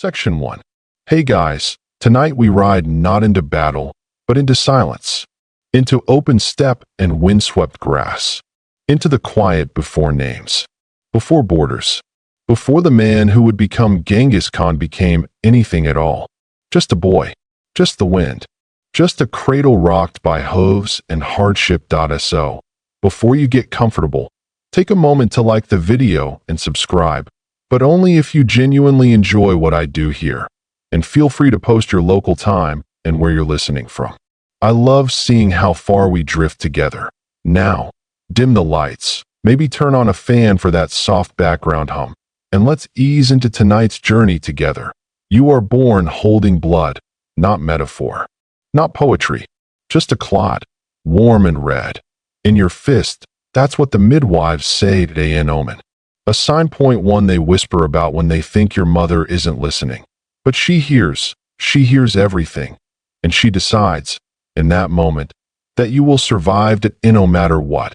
Section 1. Hey guys, tonight we ride not into battle, but into silence. Into open steppe and windswept grass. Into the quiet before names. Before borders. Before the man who would become Genghis Khan became anything at all. Just a boy. Just the wind. Just a cradle rocked by hooves and hardship.so. Before you get comfortable, take a moment to like the video and subscribe, but only if you genuinely enjoy what I do here. And feel free to post your local time and where you're listening from. I love seeing how far we drift together. Now, dim the lights, maybe turn on a fan for that soft background hum, and let's ease into tonight's journey together. You are born holding blood, not metaphor, not poetry, just a clot, warm and red. In your fist, that's what the midwives say today in Omen. A sign point one they whisper about when they think your mother isn't listening. But she hears everything, and she decides, in that moment, that you will survive no matter what.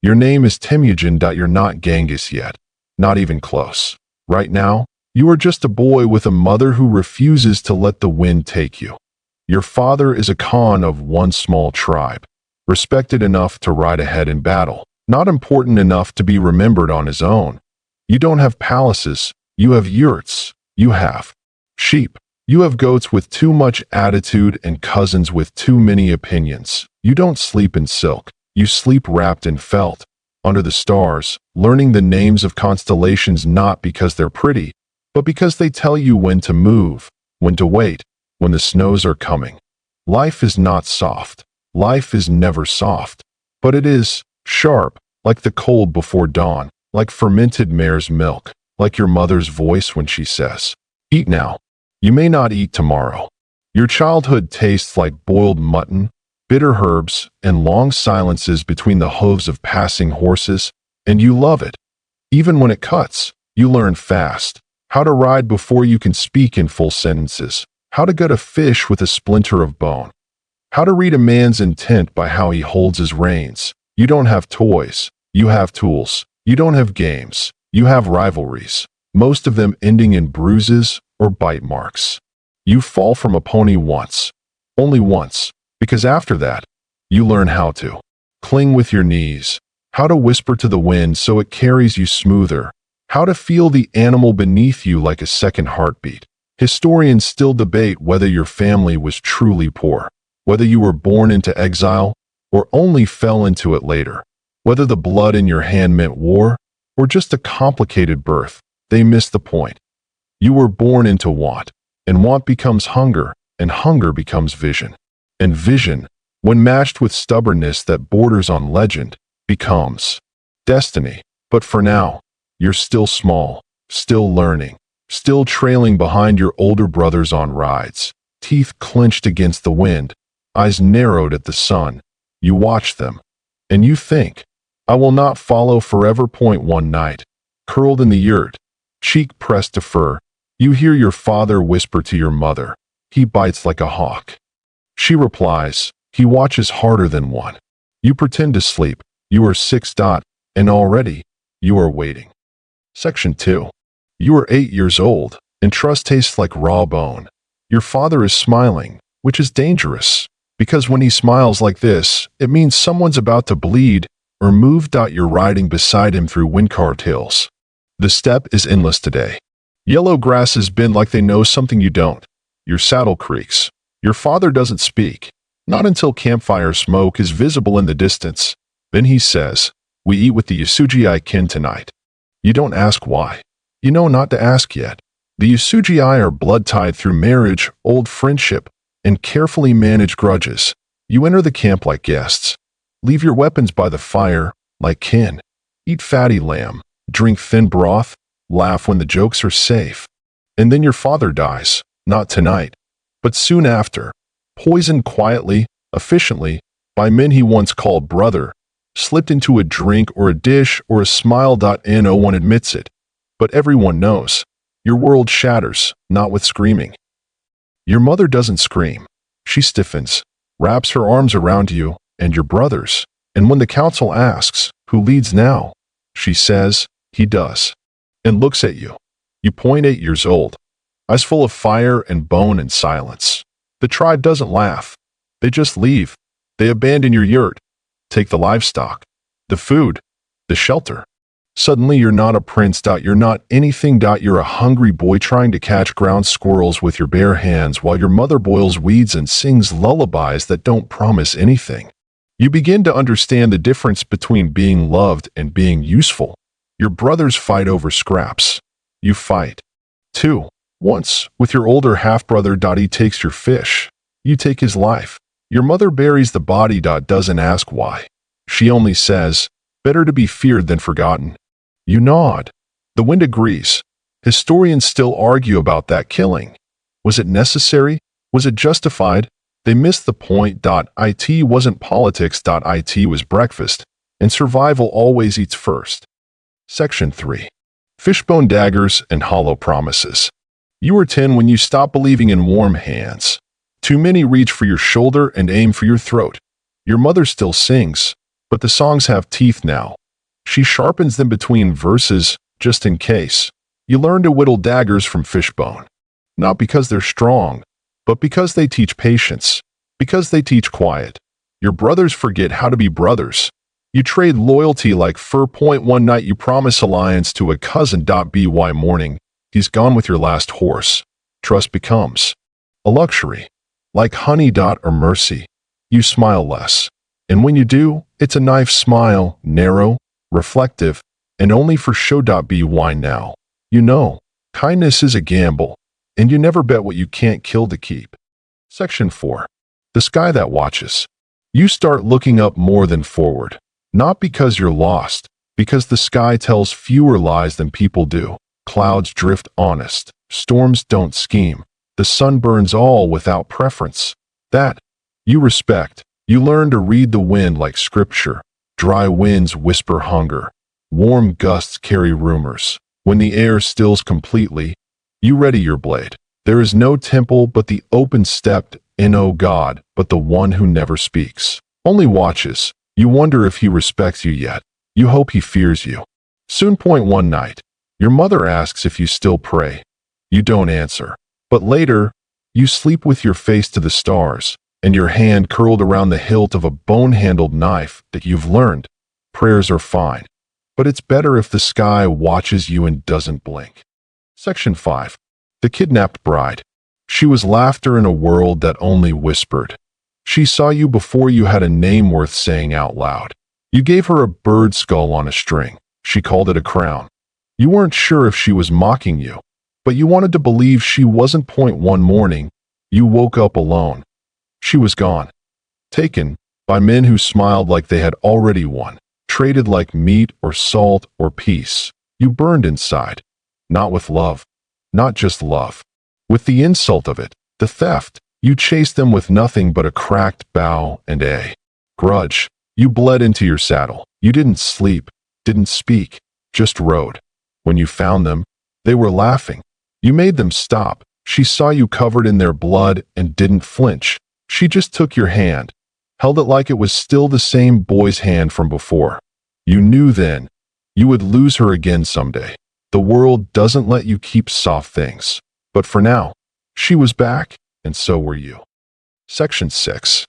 Your name is Temüjin. You're not Genghis yet, not even close. Right now, you are just a boy with a mother who refuses to let the wind take you. Your father is a Khan of one small tribe, respected enough to ride ahead in battle, not important enough to be remembered on his own. You don't have palaces, you have yurts, you have sheep. You have goats with too much attitude and cousins with too many opinions. You don't sleep in silk. You sleep wrapped in felt, under the stars, learning the names of constellations not because they're pretty, but because they tell you when to move, when to wait, when the snows are coming. Life is not soft. Life is never soft. But it is sharp, like the cold before dawn, like fermented mare's milk, like your mother's voice when she says, "Eat now." You may not eat tomorrow. Your childhood tastes like boiled mutton, bitter herbs, and long silences between the hooves of passing horses, and you love it. Even when it cuts, you learn fast how to ride before you can speak in full sentences, how to gut a fish with a splinter of bone, how to read a man's intent by how he holds his reins. You don't have toys, you have tools. You don't have games, you have rivalries, most of them ending in bruises or bite marks. You fall from a pony once, only once, because after that, you learn how to cling with your knees, how to whisper to the wind so it carries you smoother, how to feel the animal beneath you like a second heartbeat. Historians still debate whether your family was truly poor, whether you were born into exile or only fell into it later, whether the blood in your hand meant war or just a complicated birth. They miss the point. You were born into want, and want becomes hunger, and hunger becomes vision. And vision, when matched with stubbornness that borders on legend, becomes destiny. But for now, you're still small, still learning, still trailing behind your older brothers on rides, teeth clenched against the wind, eyes narrowed at the sun. You watch them, and you think, I will not follow forever. One night, curled in the yurt, cheek pressed to fur, you hear your father whisper to your mother. He bites like a hawk. She replies, he watches harder than one. You pretend to sleep. You are 6. And already, you are waiting. Section 2. You are 8 years old, and trust tastes like raw bone. Your father is smiling, which is dangerous, because when he smiles like this, it means someone's about to bleed or move. You're riding beside him through wind-carved hills. The steppe is endless today. Yellow grasses bend like they know something you don't. Your saddle creaks. Your father doesn't speak, not until campfire smoke is visible in the distance. Then he says, we eat with the Yasuji kin tonight. You don't ask why. You know not to ask yet. The Yasuji are blood-tied through marriage, old friendship, and carefully managed grudges. You enter the camp like guests. Leave your weapons by the fire, like kin. Eat fatty lamb, drink thin broth, laugh when the jokes are safe. And then your father dies, not tonight, but soon after, poisoned quietly, efficiently, by men he once called brother, slipped into a drink or a dish or a smile. No one admits it, but everyone knows. Your world shatters, not with screaming. Your mother doesn't scream. She stiffens, wraps her arms around you and your brothers, and when the council asks, who leads now? She says, he does, and looks at you. You point. 8 years old. eyes full of fire and bone and silence. The tribe doesn't laugh. They just leave. They abandon your yurt, take the livestock, the food, the shelter. Suddenly you're not a prince. You're not anything. You're a hungry boy trying to catch ground squirrels with your bare hands while your mother boils weeds and sings lullabies that don't promise anything. You begin to understand the difference between being loved and being useful. Your brothers fight over scraps. You fight, too. Once, with your older half-brother. He takes your fish. You take his life. Your mother buries the body. Doesn't ask why. She only says, better to be feared than forgotten. You nod. The wind agrees. Historians still argue about that killing. Was it necessary? Was it justified? They missed the point. It wasn't politics. It was breakfast, and survival always eats first. Section 3. Fishbone daggers and hollow promises. You were 10 when you stopped believing in warm hands. Too many reach for your shoulder and aim for your throat. Your mother still sings, but the songs have teeth now. She sharpens them between verses, just in case. You learn to whittle daggers from fishbone. Not because they're strong, but because they teach patience, because they teach quiet. Your brothers forget how to be brothers. You trade loyalty like fur. One night you promise alliance to a cousin. By morning, he's gone with your last horse. Trust becomes a luxury. Like honey. Or mercy. You smile less. And when you do, it's a knife smile, narrow, reflective, and only for show. By now, you know, kindness is a gamble, and you never bet what you can't kill to keep. Section 4. The sky that watches. You start looking up more than forward. Not because you're lost, because the sky tells fewer lies than people do. Clouds drift honest. Storms don't scheme. The sun burns all without preference. That you respect. You learn to read the wind like scripture. Dry winds whisper hunger. Warm gusts carry rumors. When the air stills completely, you ready your blade. There is no temple but the open steppe, and no God but the one who never speaks. Only watches. You wonder if he respects you yet. You hope he fears you. Soon. One night, your mother asks if you still pray. You don't answer. But later, you sleep with your face to the stars, and your hand curled around the hilt of a bone-handled knife that you've learned. Prayers are fine, but it's better if the sky watches you and doesn't blink. Section 5. The Kidnapped Bride. She was laughter in a world that only whispered. She saw you before you had a name worth saying out loud. You gave her a bird skull on a string. She called it a crown. You weren't sure if she was mocking you, but you wanted to believe she wasn't. One morning, you woke up alone. She was gone. Taken by men who smiled like they had already won. Traded like meat or salt or peace. You burned inside. Not with love. Not just love. With the insult of it, the theft. You chased them with nothing but a cracked bow and a grudge. You bled into your saddle. You didn't sleep, didn't speak, just rode. When you found them, they were laughing. You made them stop. She saw you covered in their blood and didn't flinch. She just took your hand, held it like it was still the same boy's hand from before. You knew then you would lose her again someday. The world doesn't let you keep soft things. But for now, she was back, and so were you. Section 6.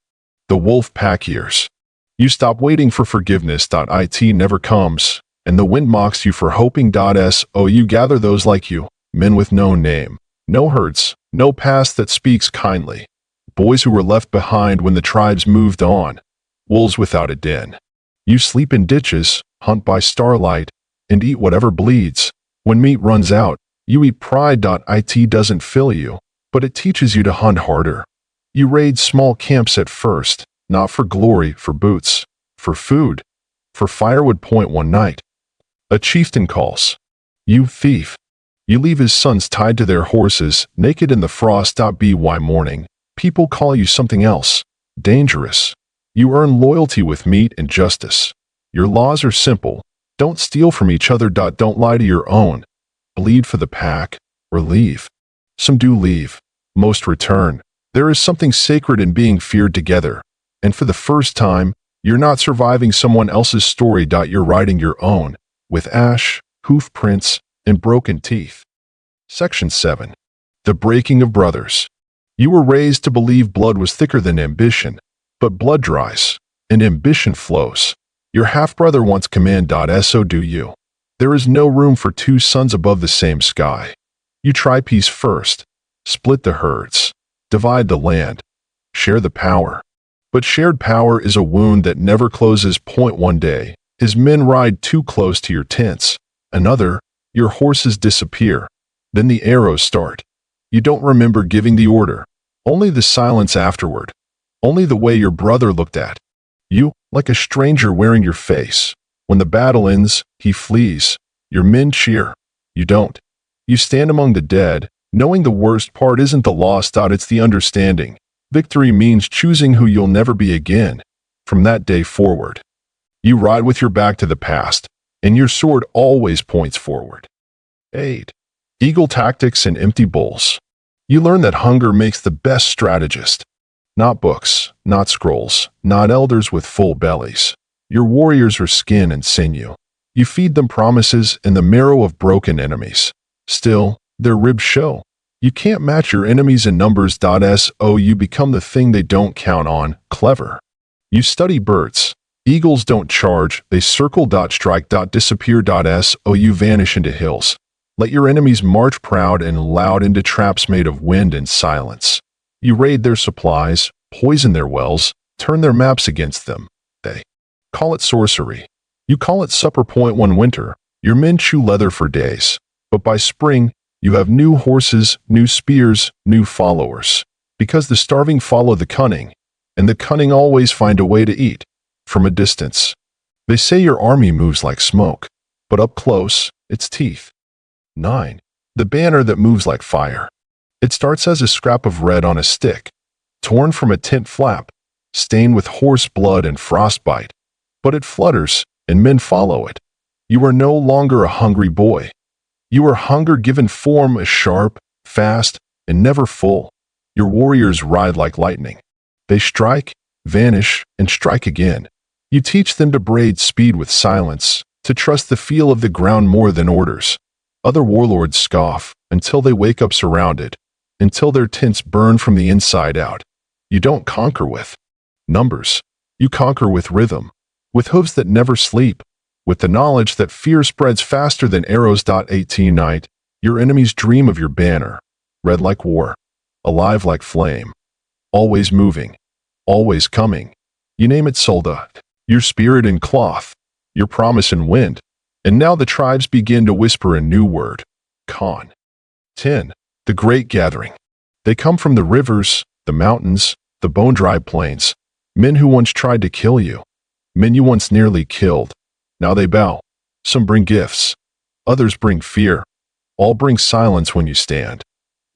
The Wolf Pack Years. You stop waiting for forgiveness. It never comes, and the wind mocks you for hoping. So you gather those like you, men with no name, no herds, no past that speaks kindly. Boys who were left behind when the tribes moved on. Wolves without a den. You sleep in ditches, hunt by starlight, and eat whatever bleeds. When meat runs out, you eat pride. It doesn't fill you, but it teaches you to hunt harder. You raid small camps at first, not for glory, for boots, for food, for firewood. One night, a chieftain calls. You thief. You leave his sons tied to their horses, naked in the frost. By morning, people call you something else, dangerous. You earn loyalty with meat and justice. Your laws are simple. Don't steal from each other. Don't lie to your own. Bleed for the pack, or leave. Some do leave. Most return. There is something sacred in being feared together. And for the first time, you're not surviving someone else's story. You're writing your own, with ash, hoof prints, and broken teeth. Section 7. The breaking of brothers. You were raised to believe blood was thicker than ambition, but blood dries, and ambition flows. Your half-brother wants command. So do you. There is no room for two suns above the same sky. You try peace first, split the herds, divide the land, share the power. But shared power is a wound that never closes. One day, his men ride too close to your tents. Another, your horses disappear. Then the arrows start. You don't remember giving the order, only the silence afterward, only the way your brother looked at you, like a stranger wearing your face. When the battle ends, he flees. Your men cheer. You don't. You stand among the dead, knowing the worst part isn't the loss. It's the understanding. Victory means choosing who you'll never be again. From that day forward, you ride with your back to the past, and your sword always points forward. 8. Eagle tactics and empty bowls. You learn that hunger makes the best strategist. Not books, not scrolls, not elders with full bellies. Your warriors are skin and sinew. You feed them promises and the marrow of broken enemies. Still, their ribs show. You can't match your enemies in numbers. So you become the thing they don't count on, clever. You study birds. Eagles don't charge, they circle. Strike. Disappear. So you vanish into hills. Let your enemies march proud and loud into traps made of wind and silence. You raid their supplies, poison their wells, turn their maps against them. They call it sorcery. You call it supper. 1 Winter, your men chew leather for days. But by spring, you have new horses, new spears, new followers. Because the starving follow the cunning, and the cunning always find a way to eat. From a distance, they say your army moves like smoke, but up close, it's teeth. 9. The banner that moves like fire. It starts as a scrap of red on a stick, torn from a tent flap, stained with horse blood and frostbite. But it flutters, and men follow it. You are no longer a hungry boy. You are hunger given form, a sharp, fast, and never full. Your warriors ride like lightning. They strike, vanish, and strike again. You teach them to braid speed with silence, to trust the feel of the ground more than orders. Other warlords scoff until they wake up surrounded, until their tents burn from the inside out. You don't conquer with numbers. You conquer with rhythm, with hooves that never sleep, with the knowledge that fear spreads faster than arrows. 18 Night, your enemies dream of your banner, red like war, alive like flame, always moving, always coming. You name it soldat, your spirit in cloth, your promise in wind. And now the tribes begin to whisper a new word, Khan. 10. The Great Gathering. They come from the rivers, the mountains, the bone-dry plains. Men who once tried to kill you. Men you once nearly killed. Now they bow. Some bring gifts. Others bring fear. All bring silence when you stand.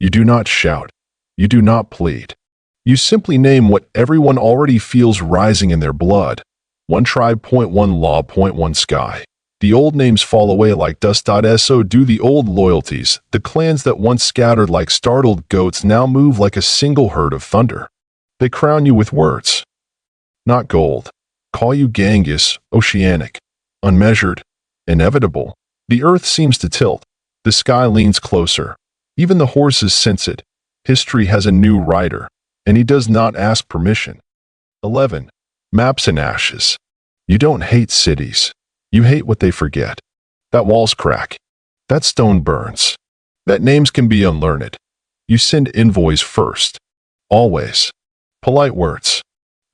You do not shout. You do not plead. You simply name what everyone already feels rising in their blood. 1 tribe. 1 law. 1 sky. The old names fall away like dust. So do the old loyalties. The clans that once scattered like startled goats now move like a single herd of thunder. They crown you with words, not gold. Call you Genghis, oceanic, unmeasured, inevitable. The earth seems to tilt. The sky leans closer. Even the horses sense it. History has a new rider, and he does not ask permission. 11. Maps and ashes. You don't hate cities. You hate what they forget. That walls crack. That stone burns. That names can be unlearned. You send envoys first. Always. Polite words.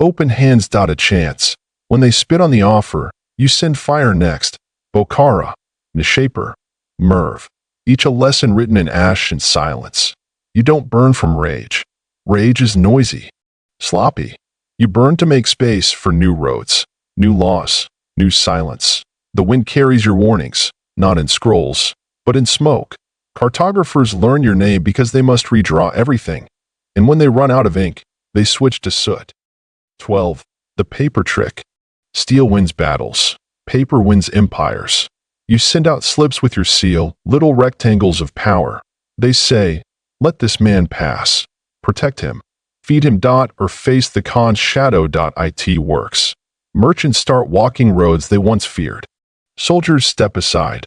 Open hands. A chance. When they spit on the offer, you send fire next. Bokhara, Nishapur, Merv. Each a lesson written in ash and silence. You don't burn from rage. Rage is noisy, sloppy. You burn to make space for new roads, new laws, new silence. The wind carries your warnings, not in scrolls, but in smoke. Cartographers learn your name because they must redraw everything, and when they run out of ink, they switch to soot. 12. The paper trick. Steel wins battles. Paper wins empires. You send out slips with your seal, little rectangles of power. They say, let this man pass. Protect him. Feed him. Or face the Khan's shadow. It works. Merchants start walking roads they once feared. Soldiers step aside.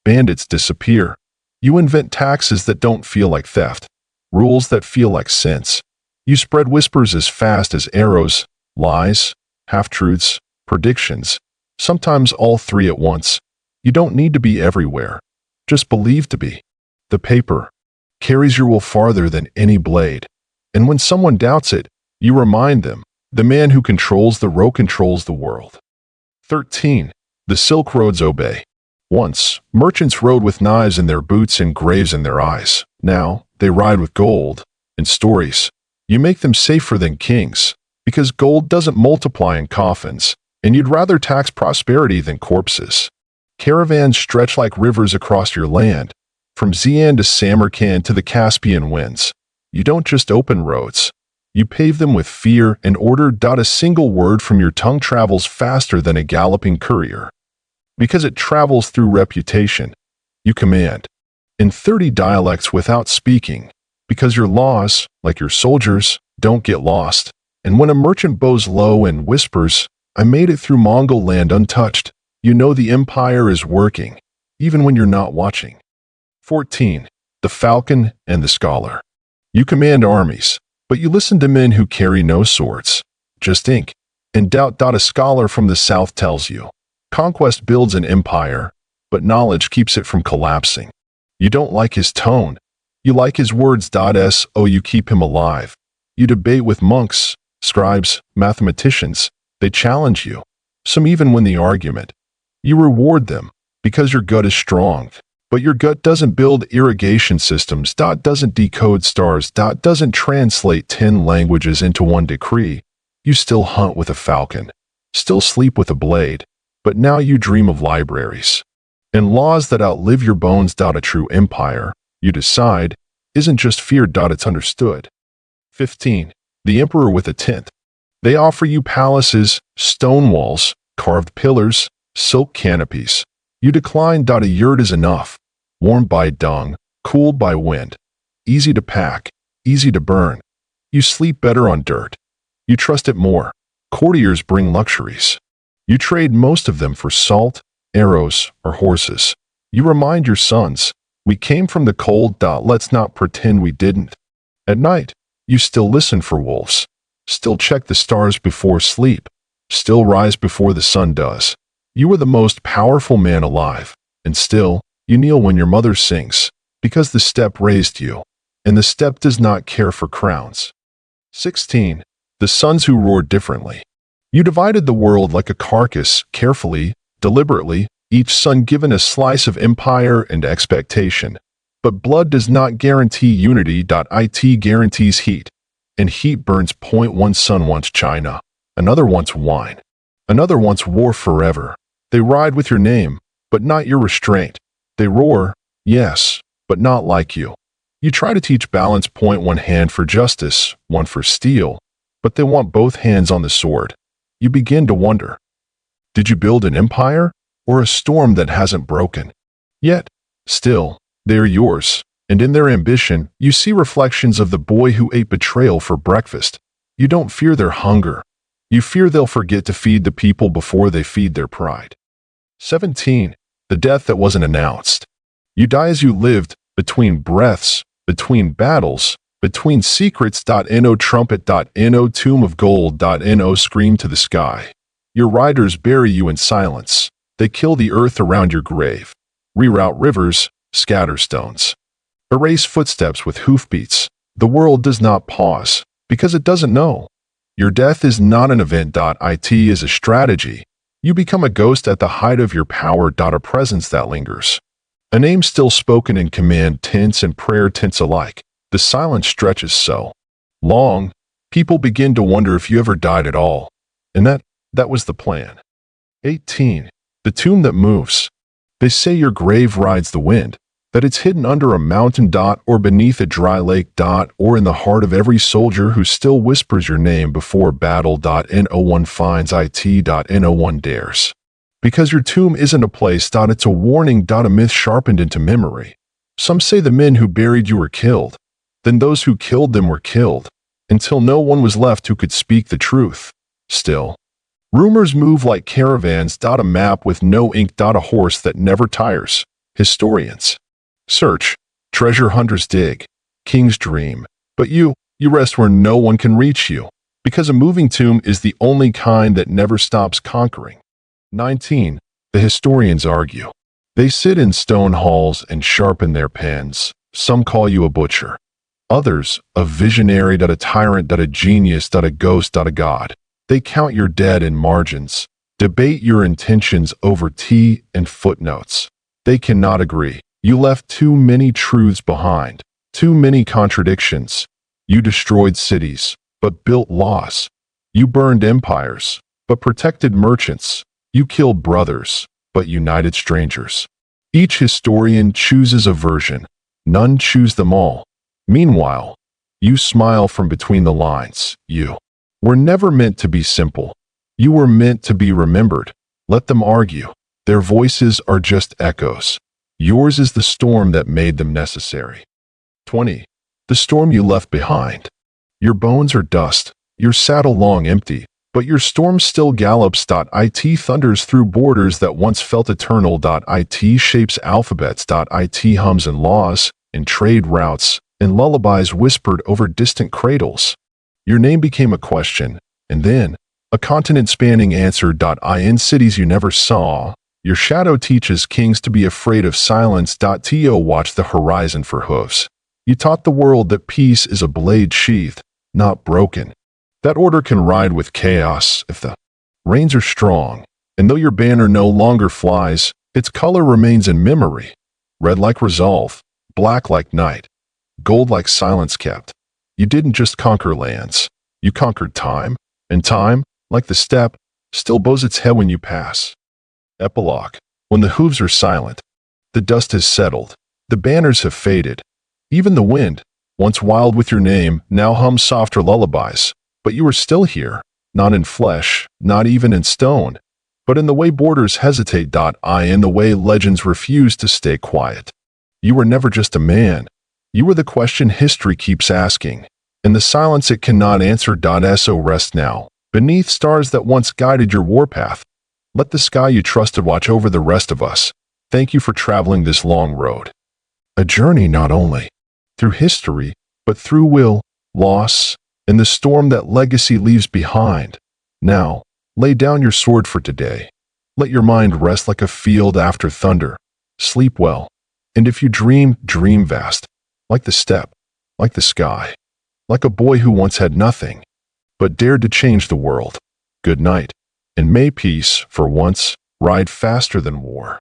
Bandits disappear. You invent taxes that don't feel like theft. rules that feel like sense. You spread whispers as fast as arrows, lies, half-truths, predictions, sometimes all three at once. You don't need to be everywhere. Just believe to be. The paper carries your will farther than any blade. And when someone doubts it, you remind them, the man who controls the road controls the world. 13. The Silk Roads obey. Once, merchants rode with knives in their boots and graves in their eyes. Now, they ride with gold and stories. You make them safer than kings, because gold doesn't multiply in coffins, and you'd rather tax prosperity than corpses. Caravans stretch like rivers across your land, from Xi'an to Samarkand to the Caspian winds. You don't just open roads. You pave them with fear and order. A single word from your tongue travels faster than a galloping courier. Because it travels through reputation, you command. In 30 dialects without speaking, because your laws, like your soldiers, don't get lost. And when a merchant bows low and whispers, "I made it through Mongol land untouched," you know the empire is working, even when you're not watching. 14. The Falcon and the Scholar. You command armies, but you listen to men who carry no swords, just ink and doubt. A scholar from the south tells you, conquest builds an empire, but knowledge keeps it from collapsing. You don't like his tone. You like his words. You keep him alive. You debate with monks, scribes, mathematicians. They challenge you, some even win the argument. You reward them, because your gut is strong. But your gut doesn't build irrigation systems. Doesn't decode stars. Doesn't translate 10 languages into one decree. You still hunt with a falcon, still sleep with a blade, but now you dream of libraries and laws that outlive your bones. A true empire, you decide, isn't just feared. It's understood. 15. The Emperor with a Tent. They offer you palaces, stone walls, carved pillars, silk canopies. You decline. A yurt is enough. Warmed by dung, cooled by wind. Easy to pack, easy to burn. You sleep better on dirt. You trust it more. Courtiers bring luxuries. You trade most of them for salt, arrows, or horses. You remind your sons, we came from the cold. Let's not pretend we didn't. At night, you still listen for wolves. Still check the stars before sleep. Still rise before the sun does. You are the most powerful man alive, and still, you kneel when your mother sings, because the steppe raised you, and the steppe does not care for crowns. 16. The sons who roar differently. You divided the world like a carcass, carefully, deliberately, each son given a slice of empire and expectation. But blood does not guarantee unity. It guarantees heat, and heat burns. One son wants China, another wants wine, another wants war forever. They ride with your name, but not your restraint. They roar, yes, but not like you. You try to teach balance. One hand for justice, one for steel, but they want both hands on the sword. You begin to wonder, did you build an empire or a storm that hasn't broken? Yet, still, they are yours, and in their ambition, you see reflections of the boy who ate betrayal for breakfast. You don't fear their hunger. You fear they'll forget to feed the people before they feed their pride. 17. The death that wasn't announced. You die as you lived, between breaths, between battles, between secrets. No trumpet. No tomb of gold. No scream to the sky. Your riders bury you in silence. They kill the earth around your grave. Reroute rivers, scatter stones. Erase footsteps with hoofbeats. The world does not pause, because it doesn't know. Your death is not an event. It is a strategy. You become a ghost at the height of your power. A presence that lingers. A name still spoken in command tense and prayer tense alike. The silence stretches so long, people begin to wonder if you ever died at all. And that was the plan. 18. The tomb that moves. They say your grave rides the wind, that it's hidden under a mountain. Or beneath a dry lake. Or in the heart of every soldier who still whispers your name before battle. No one finds it. No one dares. Because your tomb isn't a place. It's a warning. A myth sharpened into memory. Some say the men who buried you were killed. Then those who killed them were killed, until no one was left who could speak the truth. Still, rumors move like caravans. A map with no ink. A horse that never tires. Historians search, treasure hunters dig. kings dream, but you rest where no one can reach you, because a moving tomb is the only kind that never stops conquering. 19. The historians argue. They sit in stone halls and sharpen their pens. Some call you a butcher. Others, a visionary, a tyrant, a genius, a ghost, a god. They count your dead in margins, debate your intentions over tea and footnotes. They cannot agree. You left too many truths behind, too many contradictions. You destroyed cities, but built laws. You burned empires, but protected merchants. You killed brothers, but united strangers. Each historian chooses a version. None choose them all. Meanwhile, you smile from between the lines. You were never meant to be simple. You were meant to be remembered. Let them argue. Their voices are just echoes. Yours is the storm that made them necessary. 20. The storm you left behind. Your bones are dust, your saddle long empty, but your storm still gallops. It thunders through borders that once felt eternal. It shapes alphabets. It hums in laws, in trade routes, and lullabies whispered over distant cradles. Your name became a question, and then a continent-spanning answer. In cities you never saw, your shadow teaches kings to be afraid of silence. To watch the horizon for hoofs. You taught the world that peace is a blade sheathed, not broken. That order can ride with chaos if the rains are strong, and though your banner no longer flies, its color remains in memory. Red like resolve, black like night, gold like silence kept. You didn't just conquer lands, you conquered time, and time, like the steppe, still bows its head when you pass. Epilogue. When the hooves are silent, the dust has settled, the banners have faded. Even the wind, once wild with your name, now hums softer lullabies. But you are still here, not in flesh, not even in stone, but in the way borders hesitate. In the way legends refuse to stay quiet. You were never just a man. You were the question history keeps asking, in the silence it cannot answer. So rest now, beneath stars that once guided your warpath. Let the sky you trusted watch over the rest of us. Thank you for traveling this long road. A journey not only through history, but through will, loss, and the storm that legacy leaves behind. Now, lay down your sword for today. Let your mind rest like a field after thunder. Sleep well, and if you dream, dream vast, like the steppe, like the sky, like a boy who once had nothing, but dared to change the world. Good night, and may peace, for once, ride faster than war.